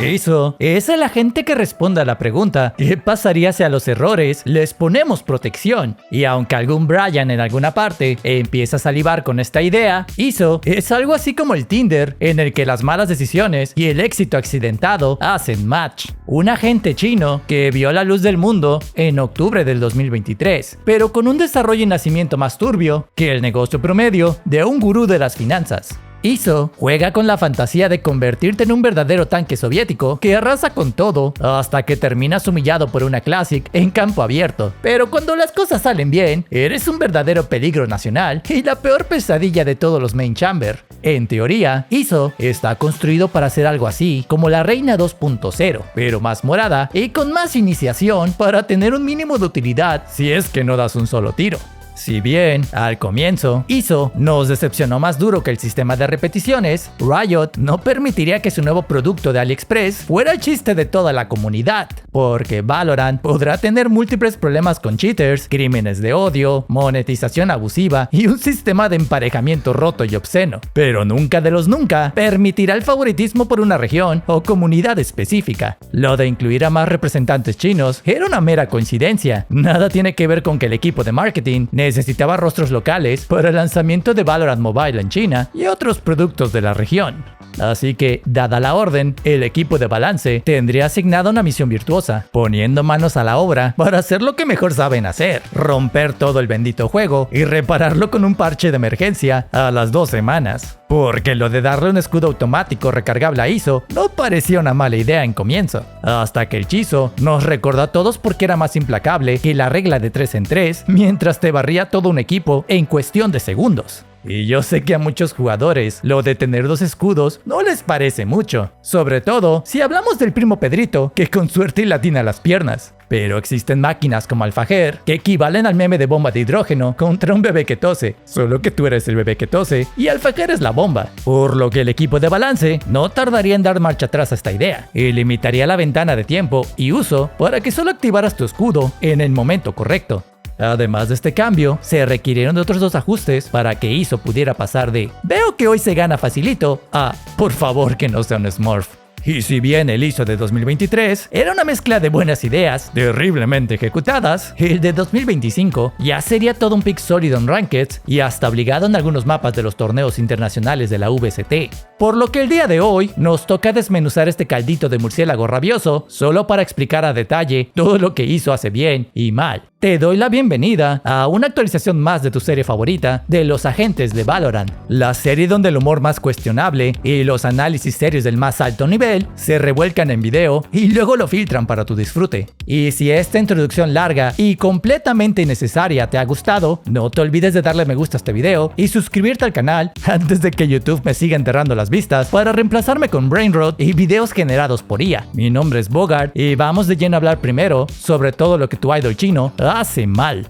Eso es la gente que responde a la pregunta ¿qué pasaría si a los errores les ponemos protección? Y aunque algún Brian en alguna parte empieza a salivar con esta idea, ISO es algo así como el Tinder, en el que las malas decisiones y el éxito accidentado hacen match. Un agente chino que vio la luz del mundo en octubre del 2023, pero con un desarrollo y nacimiento más turbio que el negocio promedio de un gurú de las finanzas. ISO juega con la fantasía de convertirte en un verdadero tanque soviético que arrasa con todo hasta que terminas humillado por una Classic en campo abierto. Pero cuando las cosas salen bien, eres un verdadero peligro nacional y la peor pesadilla de todos los main chamber. En teoría, ISO está construido para ser algo así como la Reina 2.0, pero más morada y con más iniciación para tener un mínimo de utilidad si es que no das un solo tiro. Si bien, al comienzo, ISO nos decepcionó más duro que el sistema de repeticiones, Riot no permitiría que su nuevo producto de AliExpress fuera el chiste de toda la comunidad, porque Valorant podrá tener múltiples problemas con cheaters, crímenes de odio, monetización abusiva y un sistema de emparejamiento roto y obsceno, pero nunca de los nunca permitirá el favoritismo por una región o comunidad específica. Lo de incluir a más representantes chinos era una mera coincidencia, nada tiene que ver con que el equipo de marketing necesitaba rostros locales para el lanzamiento de Valorant Mobile en China y otros productos de la región. Así que, dada la orden, el equipo de Balance tendría asignada una misión virtuosa, poniendo manos a la obra para hacer lo que mejor saben hacer, romper todo el bendito juego y repararlo con un parche de emergencia a las 2 semanas. Porque lo de darle un escudo automático recargable a ISO no parecía una mala idea en comienzo, hasta que el Chizo nos recordó a todos por qué era más implacable que la regla de 3 en 3 mientras te barría todo un equipo en cuestión de segundos. Y yo sé que a muchos jugadores lo de tener 2 escudos no les parece mucho, sobre todo si hablamos del primo Pedrito que con suerte latina las piernas. Pero existen máquinas como Alfajer que equivalen al meme de bomba de hidrógeno contra un bebé que tose, solo que tú eres el bebé que tose y Alfajer es la bomba. Por lo que el equipo de Balance no tardaría en dar marcha atrás a esta idea y limitaría la ventana de tiempo y uso para que solo activaras tu escudo en el momento correcto. Además de este cambio, se requirieron de otros 2 ajustes para que ISO pudiera pasar de "veo que hoy se gana facilito" a "por favor que no sea un Smurf". Y si bien el ISO de 2023 era una mezcla de buenas ideas, terriblemente ejecutadas, el de 2025 ya sería todo un pick sólido en Rankeds y hasta obligado en algunos mapas de los torneos internacionales de la VST. Por lo que el día de hoy nos toca desmenuzar este caldito de murciélago rabioso solo para explicar a detalle todo lo que ISO hace bien y mal. Te doy la bienvenida a una actualización más de tu serie favorita de los agentes de Valorant, la serie donde el humor más cuestionable y los análisis serios del más alto nivel se revuelcan en video y luego lo filtran para tu disfrute. Y si esta introducción larga y completamente innecesaria te ha gustado, no te olvides de darle me gusta a este video y suscribirte al canal antes de que YouTube me siga enterrando las vistas para reemplazarme con Brainrot y videos generados por IA. Mi nombre es Bogart y vamos de lleno a hablar primero sobre todo lo que tu idol chino hace mal.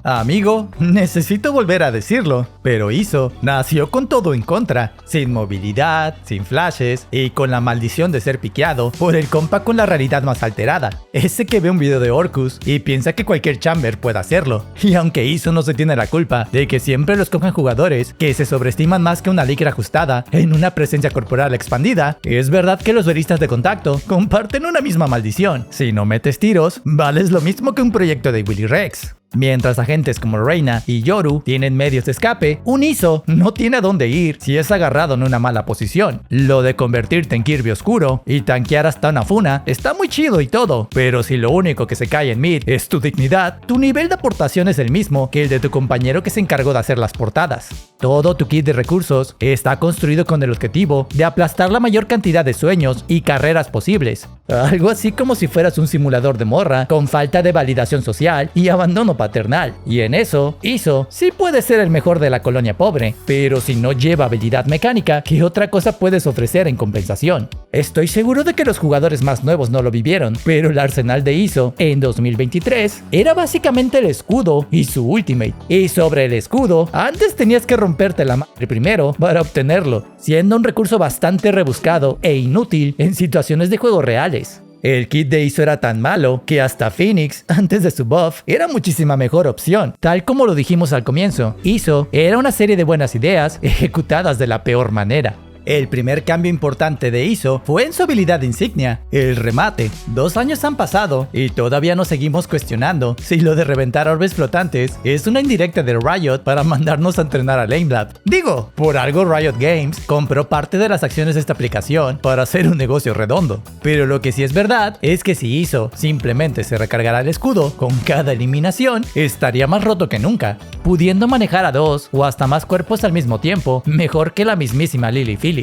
Amigo, necesito volver a decirlo, pero ISO nació con todo en contra, sin movilidad, sin flashes y con la maldición de ser piqueado por el compa con la realidad más alterada, ese que ve un video de Orcus y piensa que cualquier chamber puede hacerlo. Y aunque ISO no se tiene la culpa de que siempre lo escogen jugadores que se sobreestiman más que una licra ajustada en una presencia corporal expandida, es verdad que los duelistas de contacto comparten una misma maldición. Si no metes tiros, vales lo mismo que un proyecto de Willy Rex. Mientras agentes como Reina y Yoru tienen medios de escape, un ISO no tiene a dónde ir si es agarrado en una mala posición. Lo de convertirte en Kirby oscuro y tanquear hasta una Funa está muy chido y todo, pero si lo único que se cae en mid es tu dignidad, tu nivel de aportación es el mismo que el de tu compañero que se encargó de hacer las portadas. Todo tu kit de recursos está construido con el objetivo de aplastar la mayor cantidad de sueños y carreras posibles. Algo así como si fueras un simulador de morra con falta de validación social y abandono paternal. Y en eso, ISO sí puede ser el mejor de la colonia pobre, pero si no lleva habilidad mecánica, ¿qué otra cosa puedes ofrecer en compensación? Estoy seguro de que los jugadores más nuevos no lo vivieron, pero el arsenal de ISO en 2023 era básicamente el escudo y su ultimate. Y sobre el escudo, antes tenías que romperte la madre primero para obtenerlo, siendo un recurso bastante rebuscado e inútil en situaciones de juego reales. El kit de ISO era tan malo que hasta Phoenix, antes de su buff, era muchísima mejor opción. Tal como lo dijimos al comienzo, ISO era una serie de buenas ideas ejecutadas de la peor manera. El primer cambio importante de Iso fue en su habilidad insignia, el remate. 2 años han pasado y todavía nos seguimos cuestionando si lo de reventar orbes flotantes es una indirecta de Riot para mandarnos a entrenar a Lamelab. Digo, por algo Riot Games compró parte de las acciones de esta aplicación para hacer un negocio redondo. Pero lo que sí es verdad es que si Iso simplemente se recargará el escudo con cada eliminación, estaría más roto que nunca, pudiendo manejar a 2 o hasta más cuerpos al mismo tiempo, mejor que la mismísima Lily Phillips.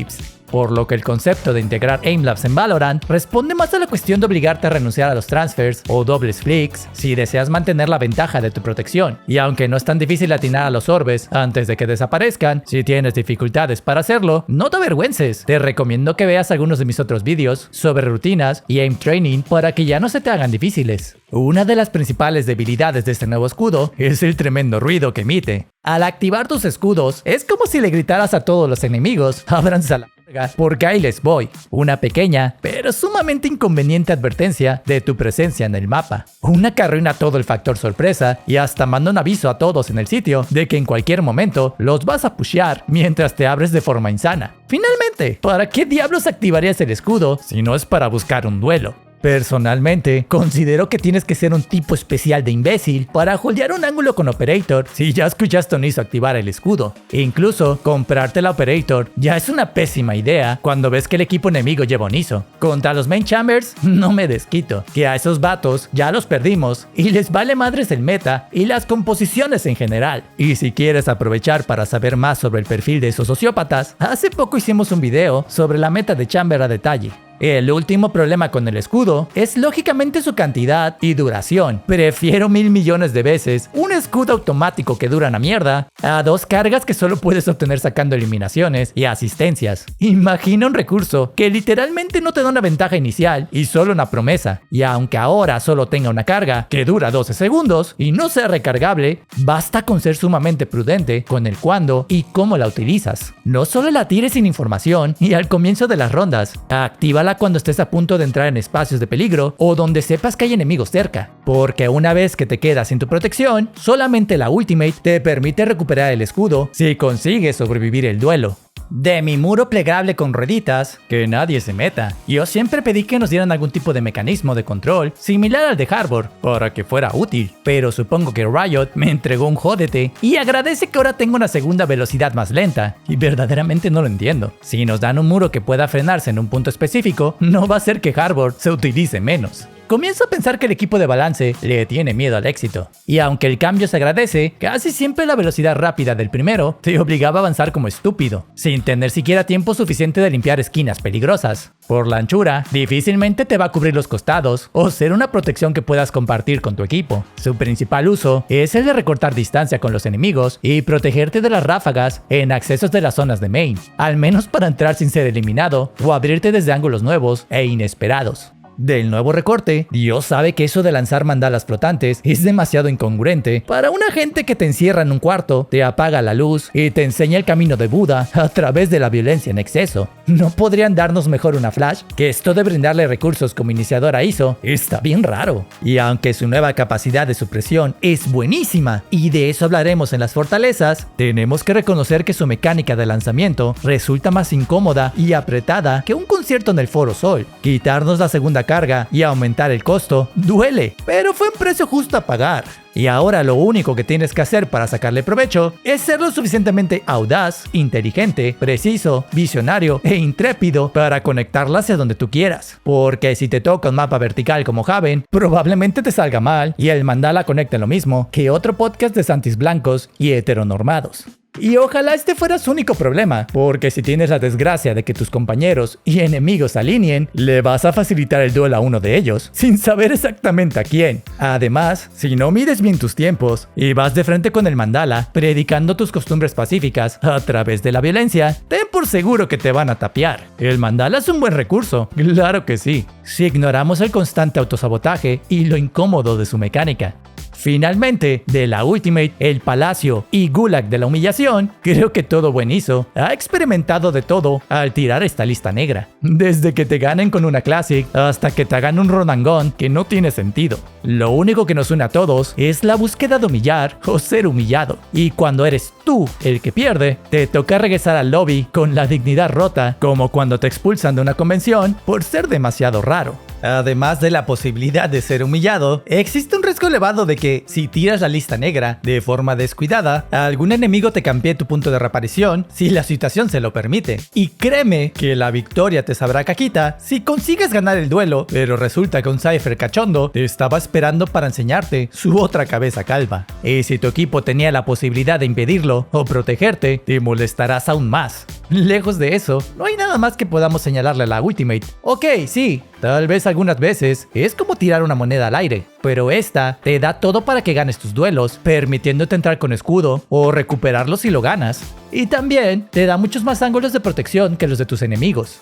Por lo que el concepto de integrar Aimlabs en Valorant responde más a la cuestión de obligarte a renunciar a los transfers o dobles flicks si deseas mantener la ventaja de tu protección. Y aunque no es tan difícil atinar a los orbes antes de que desaparezcan, si tienes dificultades para hacerlo, no te avergüences. Te recomiendo que veas algunos de mis otros vídeos sobre rutinas y aim training para que ya no se te hagan difíciles. Una de las principales debilidades de este nuevo escudo es el tremendo ruido que emite. Al activar tus escudos, es como si le gritaras a todos los enemigos: ábranse a la verga, porque ahí les voy. Una pequeña, pero sumamente inconveniente advertencia de tu presencia en el mapa. Una que arruina todo el factor sorpresa y hasta manda un aviso a todos en el sitio de que en cualquier momento los vas a pushear mientras te abres de forma insana. Finalmente, ¿para qué diablos activarías el escudo si no es para buscar un duelo? Personalmente, considero que tienes que ser un tipo especial de imbécil para holdear un ángulo con Operator si ya escuchaste a un Iso activar el escudo. E incluso, comprarte la Operator ya es una pésima idea cuando ves que el equipo enemigo lleva un Iso. Contra los main chambers, no me desquito, que a esos vatos ya los perdimos y les vale madres el meta y las composiciones en general. Y si quieres aprovechar para saber más sobre el perfil de esos sociópatas, hace poco hicimos un video sobre la meta de chamber a detalle. El último problema con el escudo es lógicamente su cantidad y duración. Prefiero 1000 millones de veces un escudo automático que dura una mierda a 2 cargas que solo puedes obtener sacando eliminaciones y asistencias. Imagina un recurso que literalmente no te da una ventaja inicial y solo una promesa. Y aunque ahora solo tenga una carga que dura 12 segundos y no sea recargable, basta con ser sumamente prudente con el cuándo y cómo la utilizas. No solo la tires sin información y al comienzo de las rondas, activa cuando estés a punto de entrar en espacios de peligro o donde sepas que hay enemigos cerca, porque una vez que te quedas sin tu protección, solamente la ultimate te permite recuperar el escudo si consigues sobrevivir el duelo. De mi muro plegable con rueditas, que nadie se meta. Yo siempre pedí que nos dieran algún tipo de mecanismo de control similar al de Harbor para que fuera útil, pero supongo que Riot me entregó un jódete y agradece que ahora tengo una segunda velocidad más lenta, y verdaderamente no lo entiendo. Si nos dan un muro que pueda frenarse en un punto específico, no va a ser que Harbor se utilice menos. Comienzo a pensar que el equipo de balance le tiene miedo al éxito. Y aunque el cambio se agradece, casi siempre la velocidad rápida del primero te obligaba a avanzar como estúpido, sin tener siquiera tiempo suficiente de limpiar esquinas peligrosas. Por la anchura, difícilmente te va a cubrir los costados o ser una protección que puedas compartir con tu equipo. Su principal uso es el de recortar distancia con los enemigos y protegerte de las ráfagas en accesos de las zonas de main, al menos para entrar sin ser eliminado o abrirte desde ángulos nuevos e inesperados. Del nuevo recorte, Dios sabe que eso de lanzar mandalas flotantes es demasiado incongruente para una gente que te encierra en un cuarto, te apaga la luz y te enseña el camino de Buda a través de la violencia en exceso. ¿No podrían darnos mejor una flash? Que esto de brindarle recursos como iniciador a Iso está bien raro. Y aunque su nueva capacidad de supresión es buenísima, y de eso hablaremos en las fortalezas, tenemos que reconocer que su mecánica de lanzamiento resulta más incómoda y apretada que un concierto en el Foro Sol. Quitarnos la segunda carga y aumentar el costo duele, pero fue un precio justo a pagar. Y ahora lo único que tienes que hacer para sacarle provecho es ser lo suficientemente audaz, inteligente, preciso, visionario e intrépido para conectarla hacia donde tú quieras. Porque si te toca un mapa vertical como Haven, probablemente te salga mal y el mandala conecte lo mismo que otro podcast de santis blancos y heteronormados. Y ojalá este fuera su único problema, porque si tienes la desgracia de que tus compañeros y enemigos se alineen, le vas a facilitar el duelo a uno de ellos, sin saber exactamente a quién. Además, si no mides bien tus tiempos y vas de frente con el mandala, predicando tus costumbres pacíficas a través de la violencia, ten por seguro que te van a tapear. El mandala es un buen recurso, claro que sí, si ignoramos el constante autosabotaje y lo incómodo de su mecánica. Finalmente, de la Ultimate, el Palacio y Gulag de la Humillación, creo que todo buen Iso ha experimentado de todo al tirar esta lista negra. Desde que te ganen con una Classic hasta que te hagan un Run and Gun que no tiene sentido. Lo único que nos une a todos es la búsqueda de humillar o ser humillado. Y cuando eres tú el que pierde, te toca regresar al lobby con la dignidad rota, como cuando te expulsan de una convención por ser demasiado raro. Además de la posibilidad de ser humillado, existe un riesgo elevado de que, si tiras la lista negra de forma descuidada, algún enemigo te campee tu punto de reaparición si la situación se lo permite. Y créeme que la victoria te sabrá caquita si consigues ganar el duelo, pero resulta que un Cypher cachondo te estaba esperando para enseñarte su otra cabeza calva. Y si tu equipo tenía la posibilidad de impedirlo o protegerte, te molestarás aún más. Lejos de eso, no hay nada más que podamos señalarle a la Ultimate. Ok, sí, tal vez algunas veces es como tirar una moneda al aire, pero esta te da todo para que ganes tus duelos, permitiéndote entrar con escudo o recuperarlo si lo ganas. Y también te da muchos más ángulos de protección que los de tus enemigos.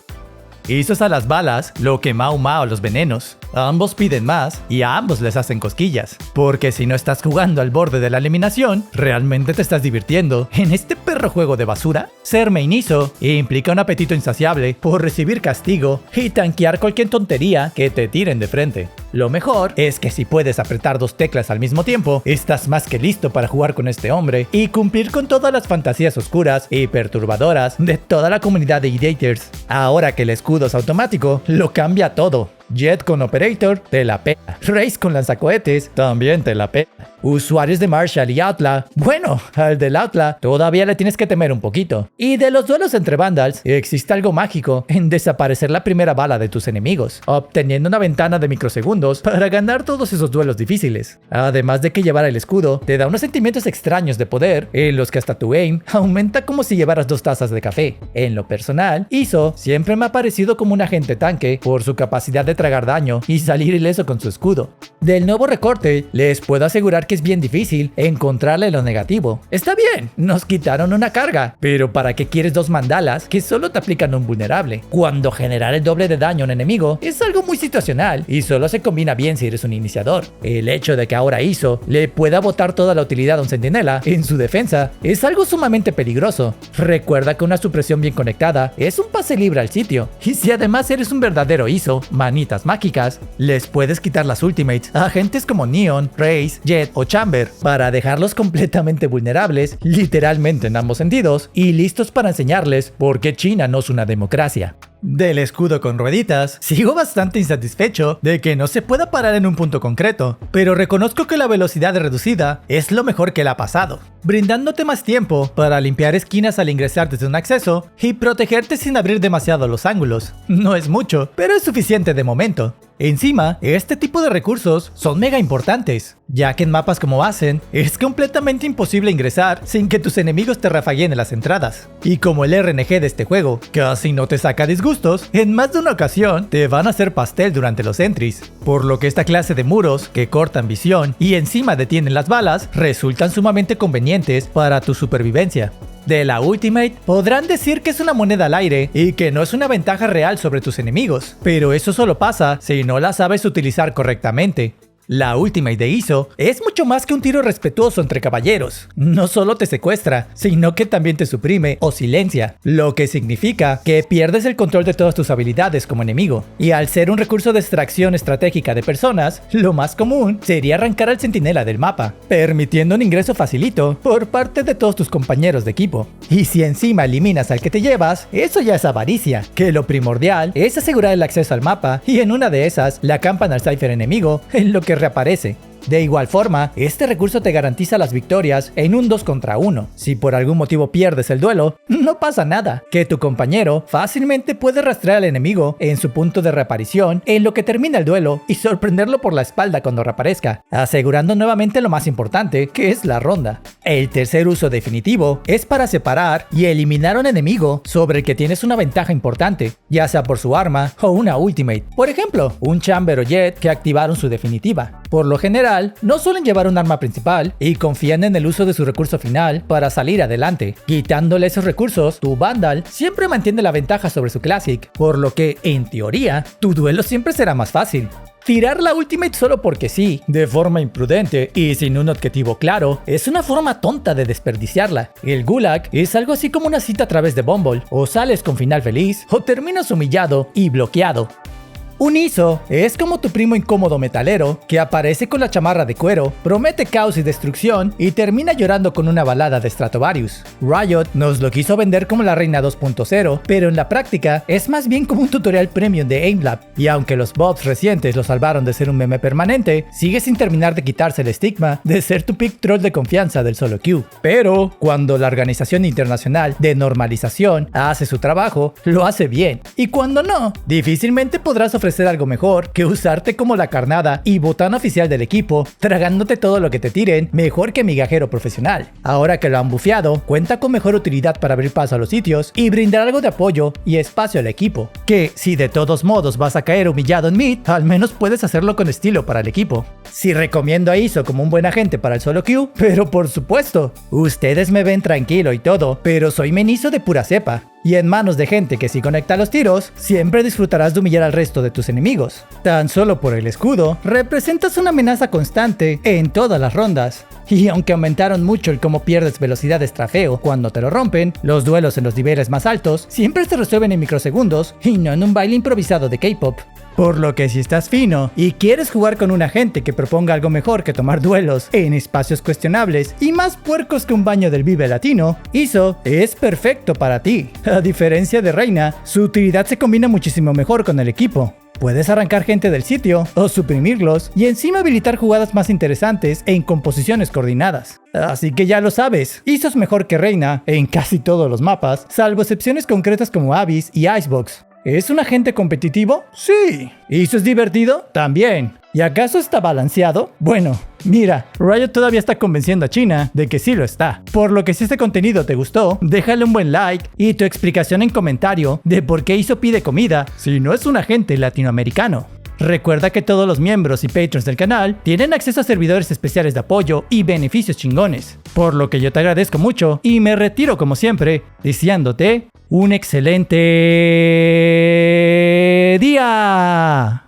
Hizo a las balas lo que Mau Mau a los venenos. Ambos piden más y a ambos les hacen cosquillas. Porque si no estás jugando al borde de la eliminación, realmente te estás divirtiendo en este perro juego de basura. Ser main Iso implica un apetito insaciable por recibir castigo y tanquear cualquier tontería que te tiren de frente. Lo mejor es que si puedes apretar dos teclas al mismo tiempo, estás más que listo para jugar con este hombre y cumplir con todas las fantasías oscuras y perturbadoras de toda la comunidad de Ideators. Ahora que el escudo es automático, lo cambia todo. Jet con Operator te la pela. Raze con lanzacohetes también te la pela. Usuarios de Marshall y Outlaw, bueno, al del Outlaw todavía le tienes que temer un poquito. Y de los duelos entre Vandals, existe algo mágico en desaparecer la primera bala de tus enemigos, obteniendo una ventana de microsegundos para ganar todos esos duelos difíciles. Además de que llevar el escudo te da unos sentimientos extraños de poder, en los que hasta tu aim aumenta como si llevaras 2 tazas de café. En lo personal, Iso siempre me ha parecido como un agente tanque por su capacidad de tragar daño y salir ileso con su escudo. Del nuevo recorte, les puedo asegurar que es bien difícil encontrarle lo negativo. Está bien, nos quitaron una carga, pero ¿para qué quieres 2 mandalas que solo te aplican un vulnerable? Cuando generar el doble de daño a un enemigo es algo muy situacional y solo se combina bien si eres un iniciador. El hecho de que ahora Iso le pueda botar toda la utilidad a un centinela en su defensa es algo sumamente peligroso. Recuerda que una supresión bien conectada es un pase libre al sitio, y si además eres un verdadero Iso, manitas mágicas, les puedes quitar las ultimates a agentes como Neon, Raze, Jet o Chamber para dejarlos completamente vulnerables, literalmente en ambos sentidos, y listos para enseñarles por qué China no es una democracia. Del escudo con rueditas, sigo bastante insatisfecho de que no se pueda parar en un punto concreto, pero reconozco que la velocidad reducida es lo mejor que le ha pasado, brindándote más tiempo para limpiar esquinas al ingresar desde un acceso y protegerte sin abrir demasiado los ángulos. No es mucho, pero es suficiente de momento. Encima, este tipo de recursos son mega importantes, ya que en mapas como Ascent es completamente imposible ingresar sin que tus enemigos te rafaguen en las entradas. Y como el RNG de este juego casi no te saca disgustos, en más de una ocasión te van a hacer pastel durante los entries, por lo que esta clase de muros que cortan visión y encima detienen las balas resultan sumamente convenientes para tu supervivencia. De la Ultimate, podrán decir que es una moneda al aire y que no es una ventaja real sobre tus enemigos, pero eso solo pasa si no la sabes utilizar correctamente. La Ultimate de Iso es mucho más que un tiro respetuoso entre caballeros. No solo te secuestra, sino que también te suprime o silencia, lo que significa que pierdes el control de todas tus habilidades como enemigo. Y al ser un recurso de extracción estratégica de personas, lo más común sería arrancar al centinela del mapa, permitiendo un ingreso facilito por parte de todos tus compañeros de equipo. Y si encima eliminas al que te llevas, eso ya es avaricia, que lo primordial es asegurar el acceso al mapa y en una de esas la campan al Cypher enemigo en lo que reaparece. De igual forma, este recurso te garantiza las victorias en un 2 contra 1. Si por algún motivo pierdes el duelo, no pasa nada, que tu compañero fácilmente puede rastrear al enemigo en su punto de reaparición en lo que termina el duelo y sorprenderlo por la espalda cuando reaparezca, asegurando nuevamente lo más importante, que es la ronda. El tercer uso definitivo es para separar y eliminar a un enemigo sobre el que tienes una ventaja importante, ya sea por su arma o una ultimate. Por ejemplo, un Chamber o Jet que activaron su definitiva. Por lo general, no suelen llevar un arma principal y confían en el uso de su recurso final para salir adelante. Quitándole esos recursos, tu Vandal siempre mantiene la ventaja sobre su Classic, por lo que, en teoría, tu duelo siempre será más fácil. Tirar la ultimate solo porque sí, de forma imprudente y sin un objetivo claro, es una forma tonta de desperdiciarla. El Gulag es algo así como una cita a través de Bumble, o sales con final feliz, o terminas humillado y bloqueado. Un ISO es como tu primo incómodo metalero que aparece con la chamarra de cuero, promete caos y destrucción y termina llorando con una balada de Stratovarius. Riot nos lo quiso vender como la Reina 2.0, pero en la práctica es más bien como un tutorial premium de Aimlab, y aunque los buffs recientes lo salvaron de ser un meme permanente, sigue sin terminar de quitarse el estigma de ser tu pick troll de confianza del solo queue. Pero cuando la Organización Internacional de Normalización hace su trabajo, lo hace bien, y cuando no, difícilmente podrás ofrecer algo mejor que usarte como la carnada y botán oficial del equipo, tragándote todo lo que te tiren mejor que migajero profesional. Ahora que lo han bufeado, cuenta con mejor utilidad para abrir paso a los sitios y brindar algo de apoyo y espacio al equipo, que si de todos modos vas a caer humillado en mid, al menos puedes hacerlo con estilo para el equipo. Sí recomiendo a ISO como un buen agente para el solo queue, pero por supuesto, ustedes me ven tranquilo y todo, pero soy menizo de pura cepa. Y en manos de gente que sí conecta los tiros, siempre disfrutarás de humillar al resto de tus enemigos. Tan solo por el escudo, representas una amenaza constante en todas las rondas. Y aunque aumentaron mucho el cómo pierdes velocidad de estrafeo cuando te lo rompen, los duelos en los niveles más altos siempre se resuelven en microsegundos y no en un baile improvisado de K-pop. Por lo que si estás fino y quieres jugar con un agente que proponga algo mejor que tomar duelos en espacios cuestionables y más puercos que un baño del Vive Latino, ISO es perfecto para ti. A diferencia de Reina, su utilidad se combina muchísimo mejor con el equipo. Puedes arrancar gente del sitio o suprimirlos y encima habilitar jugadas más interesantes en composiciones coordinadas. Así que ya lo sabes, ISO es mejor que Reina en casi todos los mapas, salvo excepciones concretas como Abyss y Icebox. ¿Es un agente competitivo? Sí. ¿ISO es divertido? También. ¿Y acaso está balanceado? Bueno, mira, Riot todavía está convenciendo a China de que sí lo está. Por lo que si este contenido te gustó, déjale un buen like y tu explicación en comentario de por qué ISO pide comida si no es un agente latinoamericano. Recuerda que todos los miembros y patrons del canal tienen acceso a servidores especiales de apoyo y beneficios chingones. Por lo que yo te agradezco mucho y me retiro como siempre, deseándote un excelente día.